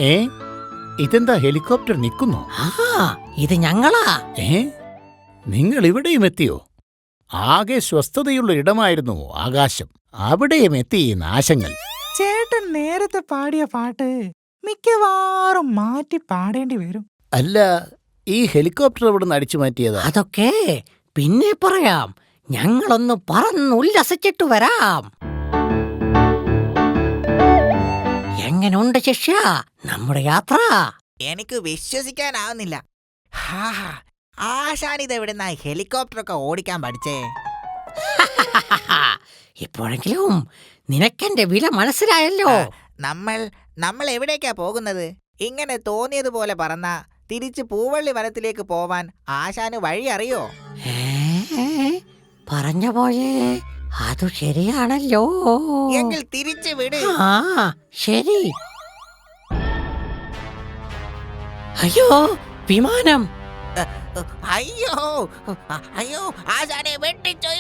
ഏ ഇതെന്താ ഹെലികോപ്റ്റർ നിൽക്കുന്നു? ഇത് ഞങ്ങളാ. നിങ്ങൾ ഇവിടെയും എത്തിയോ? ആകെ സ്വസ്ഥതയുള്ള ഇടമായിരുന്നു ആകാശം, അവിടെയും എത്തി നാശങ്ങൾ. ചേട്ടൻ നേരത്തെ പാടിയ പാട്ട് മിക്കവാറും മാറ്റി പാടേണ്ടി വരും. അല്ല, ഈ ഹെലികോപ്റ്റർ ഇവിടെ നിന്ന് അടിച്ചു മാറ്റിയതാ? അതൊക്കെ പിന്നെ പറയാം. ഞങ്ങളൊന്ന് പറന്നുല്ലസിച്ചിട്ട് വരാം. എങ്ങനുണ്ട് ശിഷ്യ നമ്മുടെ യാത്ര? എനിക്ക് വിശ്വസിക്കാനാവുന്നില്ല. ആശാനിതെവിടുന്ന ഹെലികോപ്റ്ററൊക്കെ ഓടിക്കാൻ പഠിച്ചേ? ഇപ്പോഴെങ്കിലും നിനക്കെന്റെ വില മനസ്സിലായല്ലോ. നമ്മൾ എവിടേക്കാ പോകുന്നത്? ഇങ്ങനെ തോന്നിയതുപോലെ പറന്ന തിരിച്ച് പൂവള്ളി വനത്തിലേക്ക് പോവാൻ ആശാന് വഴി അറിയോ? പറഞ്ഞ പോലെ അതു ശരിയാണല്ലോ. എങ്കിൽ തിരിച്ചു വിട്. ശരി. അയ്യോ, വിമാനം! അയ്യോ അയ്യോ, ആശാനെ വെട്ടിച്ചോ.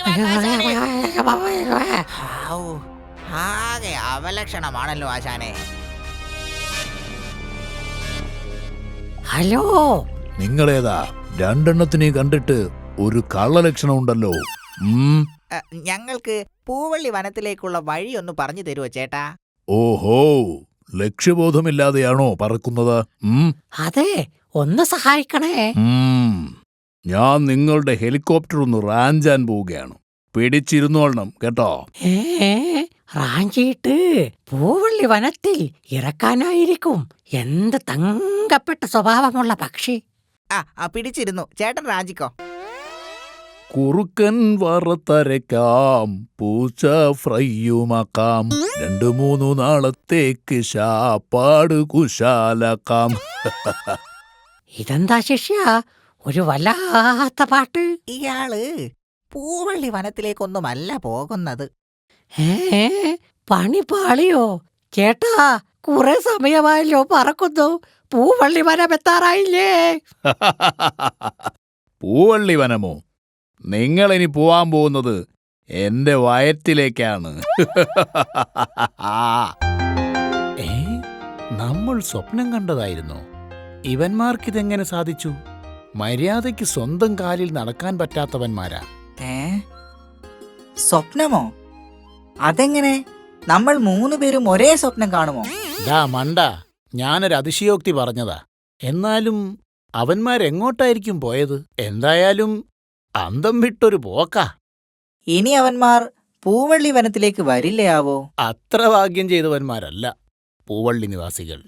ആകെ അവലക്ഷണമാണല്ലോ ആശാനെ. ഹലോ, നിങ്ങളേതാ? രണ്ടെണ്ണത്തിനെ കണ്ടിട്ട് ഒരു കള്ളലക്ഷണം ഉണ്ടല്ലോ. ഞങ്ങൾക്ക് പൂവള്ളി വനത്തിലേക്കുള്ള വഴി ഒന്ന് പറഞ്ഞു തരുമോ ചേട്ടാ? ഓഹോ, ലക്ഷ്യബോധമില്ലാതെയാണോ പറക്കുന്നത്? അതെ, ഒന്ന് സഹായിക്കണേ. ഞാൻ നിങ്ങളുടെ ഹെലികോപ്റ്റർ ഒന്ന് റാഞ്ചാൻ പോവുകയാണ്. പിടിച്ചിരുന്നോളണം കേട്ടോ. റാഞ്ചിയിട്ട് പൂവള്ളി വനത്തിൽ ഇറക്കാനായിരിക്കും. എന്ത് തങ്കപ്പെട്ട സ്വഭാവമുള്ള പക്ഷി. പിടിച്ചിരുന്നു. ചേട്ടൻ റാഞ്ചിക്കോ. കുറുക്കൻ വറുത്തരയ്ക്കാം, പൂച്ച ഫ്രൈയുമാക്കാം, 2-3 നാളത്തേക്ക് ശാപ്പാട് കുശാലാക്കാം. ഇതെന്താ ശിഷ്യ, ഒരു വല്ലാത്ത പാട്ട്. ഇയാള് പൂവള്ളി വനത്തിലേക്കൊന്നുമല്ല പോകുന്നത്. പണി പാളിയോ ചേട്ടാ? കുറെ സമയമായല്ലോ പറക്കുന്നു. പൂവള്ളി വനം എത്താറായില്ലേ? പൂവള്ളി വനമോ? നിങ്ങളിനി പോവാൻ പോകുന്നത് എന്റെ വയറ്റിലേക്കാണ്. നമ്മൾ സ്വപ്നം കണ്ടതായിരുന്നു. ഇവന്മാർക്കിതെങ്ങനെ സാധിച്ചു? മര്യാദയ്ക്ക് സ്വന്തം കാലിൽ നടക്കാൻ പറ്റാത്തവന്മാരാ. സ്വപ്നമോ? അതെങ്ങനെ? നമ്മൾ 3 പേരും ഒരേ സ്വപ്നം കാണുമോ? മണ്ട, ഞാനൊരു അതിശയോക്തി പറഞ്ഞതാ. എന്നാലും അവന്മാരെങ്ങോട്ടായിരിക്കും പോയത്? എന്തായാലും അന്തം വിട്ടൊരു പോക്കാ. ഇനി അവന്മാർ പൂവള്ളി വനത്തിലേക്ക് വരില്ലയാവോ? അത്ര ഭാഗ്യം ചെയ്തവന്മാരല്ല പൂവള്ളി നിവാസികൾ.